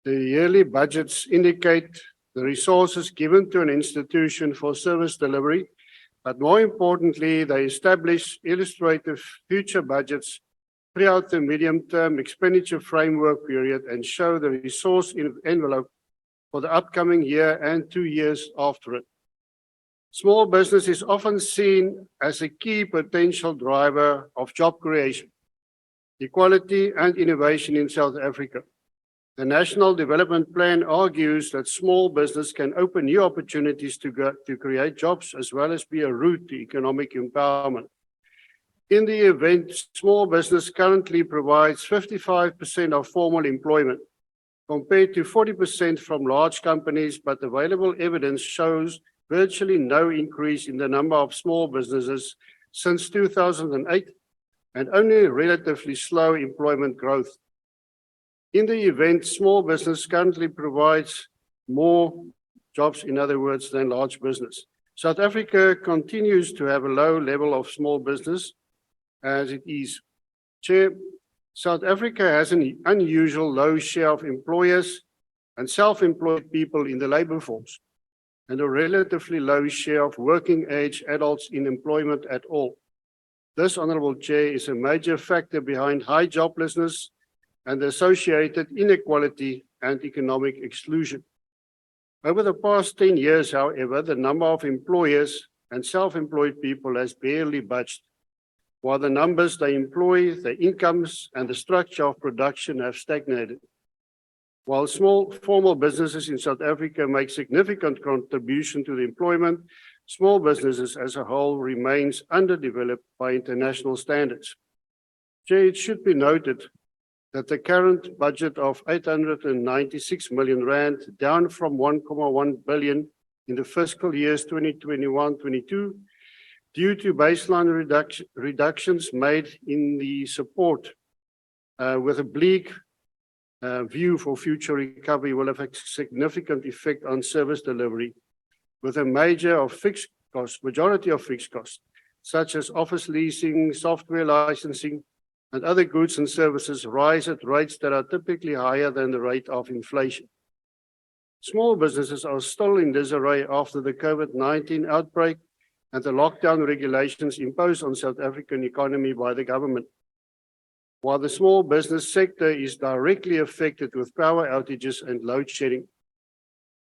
The yearly budgets indicate the resources given to an institution for service delivery, but more importantly, they establish illustrative future budgets throughout the medium-term expenditure framework period and show the resource envelope for the upcoming year and 2 years after it. Small business is often seen as a key potential driver of job creation, equality and innovation in South Africa. The National Development Plan argues that small business can open new opportunities to create jobs as well as be a route to economic empowerment. In the event, small business currently provides 55% of formal employment, compared to 40% from large companies, but available evidence shows virtually no increase in the number of small businesses since 2008 and only relatively slow employment growth. In the event, small business currently provides more jobs, in other words, than large business. South Africa continues to have a low level of small business as it is. Chair, South Africa has an unusual low share of employers and self-employed people in the labor force, and a relatively low share of working-age adults in employment at all. This, Honourable Chair, is a major factor behind high joblessness and the associated inequality and economic exclusion. Over the past 10 years, however, the number of employers and self-employed people has barely budged, while the numbers they employ, their incomes, and the structure of production have stagnated. While small formal businesses in South Africa make significant contribution to the employment, small businesses as a whole remains underdeveloped by international standards. Chair, it should be noted that the current budget of 896 million rand, down from 1.1 billion in the fiscal years 2021-22, due to baseline reductions made in the support with a bleak view for future recovery, will have a significant effect on service delivery, with a majority of fixed costs, such as office leasing, software licensing, and other goods and services rise at rates that are typically higher than the rate of inflation. Small businesses are still in disarray after the COVID-19 outbreak and the lockdown regulations imposed on South African economy by the government. While the small business sector is directly affected with power outages and load shedding,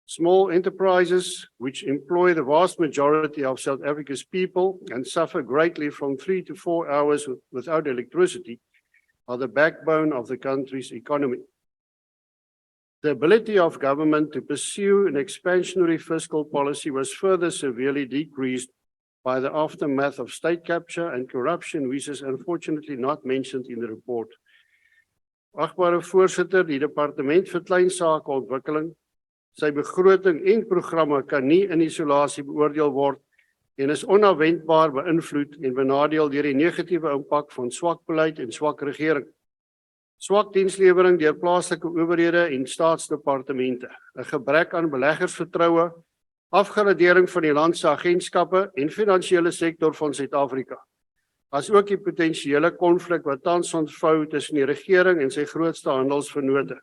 small enterprises, which employ the vast majority of South Africa's people and suffer greatly from 3 to 4 hours without electricity, are the backbone of the country's economy. The ability of government to pursue an expansionary fiscal policy was further severely decreased by the aftermath of state capture and corruption, which is unfortunately not mentioned in the report. Agbare Voorsitter, die Departement vir Klein Sake Ontwikkeling, sy begroting en programme kan nie in isolasie beoordeel word en is onafwendbaar beïnvloed en benadeel deur die negatiewe impak van swak beleid en swak regering. Swak dienslewering deur plaaslike owerhede en staatsdepartemente, 'n gebrek aan beleggersvertroue, afgradering van die land se agentskappe en finansiële sektor van Suid-Afrika, as ook die potensiële konflik wat tans ontvou tussen die regering en sy grootste handelsvennote,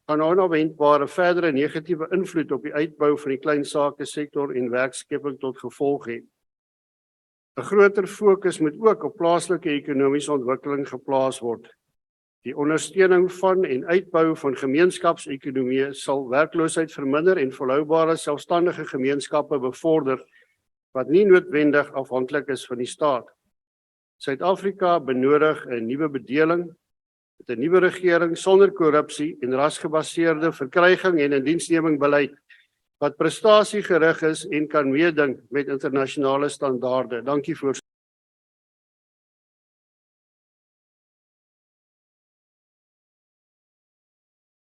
kan onafwendbare verdere negatiewe invloed op die uitbou van die klein sake sektor en werkskepping tot gevolg hê. 'n Groter fokus moet ook op plaaslike ekonomiese ontwikkeling geplaas word. Die ondersteuning van en uitbou van gemeenskapsekonomie sal werkloosheid verminder en volhoubare selfstandige gemeenskappe bevorder wat nie noodwendig afhanklik is van die staat. Suid-Afrika benodig 'n nuwe bedeling met 'n nuwe regering sonder korrupsie en rasgebaseerde verkryging en indiensneming beleid wat prestasiegerig is en kan meeding met internasionale standaarde. Dankie voorsitter.